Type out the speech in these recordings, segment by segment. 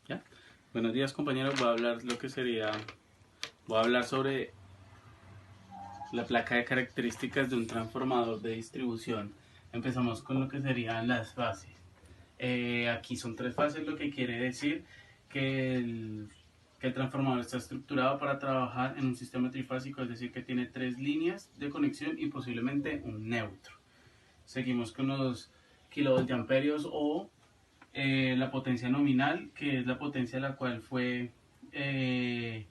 ¿Ya? Buenos días, compañeros. Voy a hablar sobre la placa de características de un transformador de distribución. Empezamos con lo que serían las fases. Aquí son tres fases, lo que quiere decir que que el transformador está estructurado para trabajar en un sistema trifásico, es decir, que tiene tres líneas de conexión y posiblemente un neutro. Seguimos con los kilovoltamperios o la potencia nominal, que es la potencia a la cual fue eh,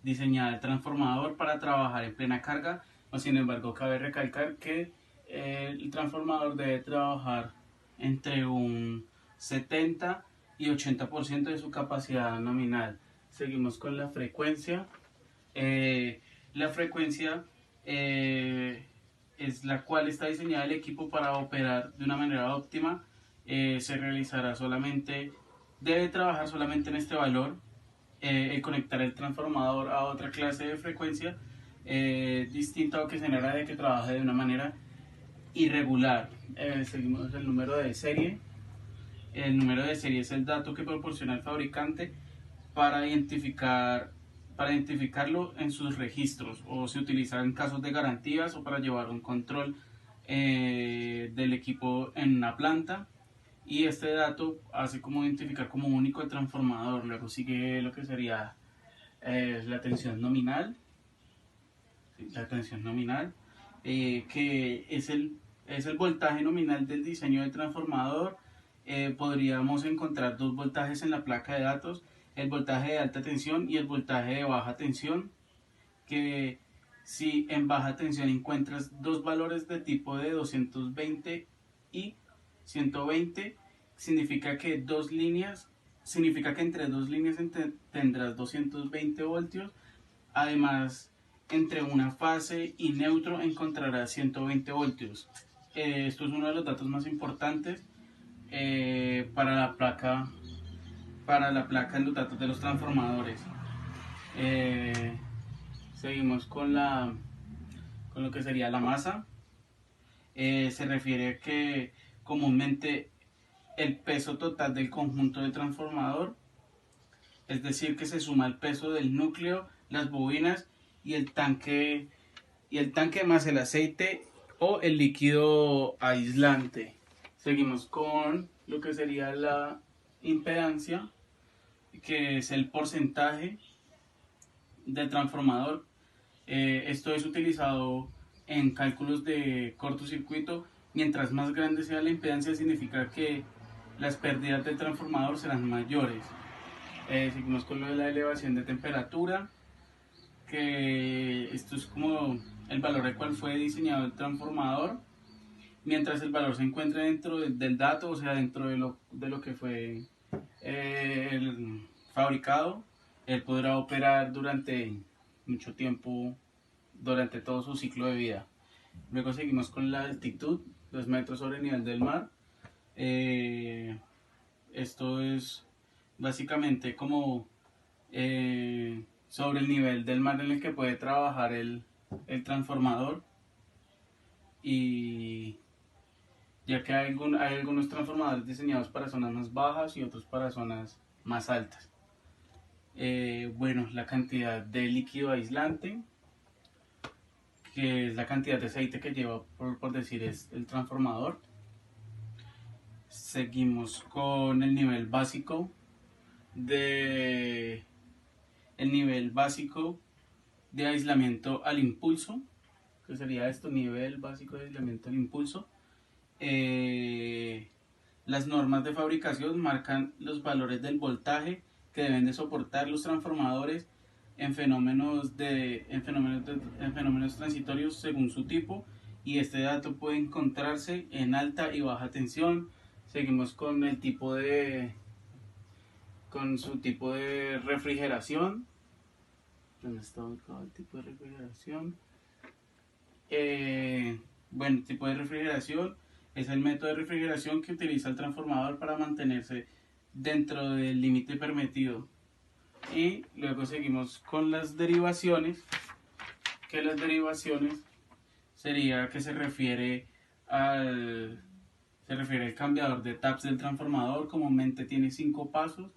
diseñada el transformador para trabajar en plena carga. Sin embargo, cabe recalcar que el transformador debe trabajar entre un 70 y 80% de su capacidad nominal. Seguimos con la frecuencia. Eh, la frecuencia es la cual está diseñada el equipo para operar de una manera óptima. Se realizará solamente, debe trabajar solamente en este valor. Conectar el transformador a otra clase de frecuencia distinta ocasionará de que trabaje de una manera irregular. Seguimos el número de serie. El número de serie es el dato que proporciona el fabricante para identificar para identificarlo en sus registros, o se utiliza en casos de garantías o para llevar un control del equipo en una planta. Y este dato hace como identificar como único el transformador. Luego sigue lo que sería la tensión nominal, la tensión nominal, que es el voltaje nominal del diseño del transformador. Podríamos encontrar dos voltajes en la placa de datos: el voltaje de alta tensión y el voltaje de baja tensión, que si en baja tensión encuentras dos valores de tipo de 220 y 120, significa que entre dos líneas tendrás 220 voltios. Además, entre una fase y neutro encontrarás 120 voltios. Esto es uno de los datos más importantes para la placa en los datos de los transformadores. Eh, Seguimos con lo que sería la masa. Se refiere a que comúnmente el peso total del conjunto de transformador, es decir, que se suma el peso del núcleo, las bobinas y el tanque más el aceite o el líquido aislante. Seguimos con lo que sería la impedancia, que es el porcentaje del transformador. Esto es utilizado en cálculos de cortocircuito. Mientras más grande sea la impedancia, significa que las pérdidas del transformador serán mayores. Seguimos con lo de la elevación de temperatura, que esto es como el valor al cual fue diseñado el transformador. Mientras el valor se encuentre dentro del dato, o sea, dentro de lo que fue el fabricado, él podrá operar durante mucho tiempo, durante todo su ciclo de vida. Luego seguimos con la altitud, 2 metros sobre el nivel del mar. Eh, Esto es básicamente como sobre el nivel del mar en el que puede trabajar el transformador. Y ya que hay algunos transformadores diseñados para zonas más bajas y otros para zonas más altas. Bueno, la cantidad de líquido aislante, que es la cantidad de aceite que lleva, por decir, es el transformador. Seguimos con de el nivel básico de aislamiento al impulso, que sería esto: nivel básico de aislamiento al impulso. Las normas de fabricación marcan los valores del voltaje que deben de soportar los transformadores en fenómenos transitorios según su tipo, y este dato puede encontrarse en alta y baja tensión. Seguimos con su tipo de refrigeración. ¿Dónde está ubicado el tipo de refrigeración? Bueno, el tipo de refrigeración es el método de refrigeración que utiliza el transformador para mantenerse dentro del límite permitido. Y luego seguimos con las derivaciones, que las derivaciones sería que se refiere al cambiador de taps del transformador. Comúnmente tiene 5 pasos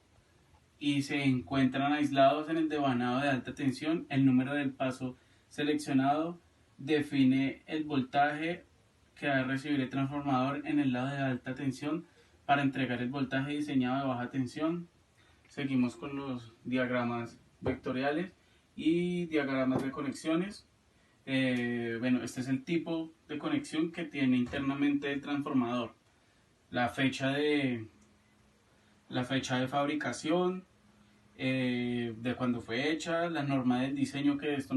y se encuentran aislados en el devanado de alta tensión, el número del paso seleccionado define el voltaje que va a recibir el transformador en el lado de alta tensión para entregar el voltaje diseñado de baja tensión. Seguimos con los diagramas vectoriales y diagramas de conexiones. Bueno, este es el tipo de conexión que tiene internamente el transformador. La fecha de fabricación, de cuando fue hecha, la norma del diseño, que esta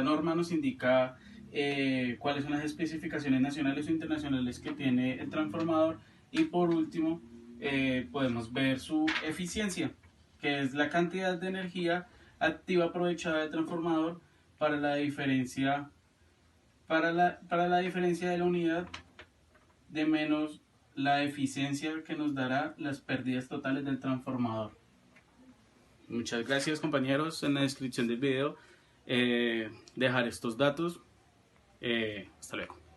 norma nos indica cuáles son las especificaciones nacionales o internacionales que tiene el transformador, y por último podemos ver su eficiencia, que es la cantidad de energía activa aprovechada del transformador para la diferencia de la unidad de menos la eficiencia que nos dará las pérdidas totales del transformador. Muchas gracias, compañeros. En la descripción del video dejaré estos datos. Hasta luego.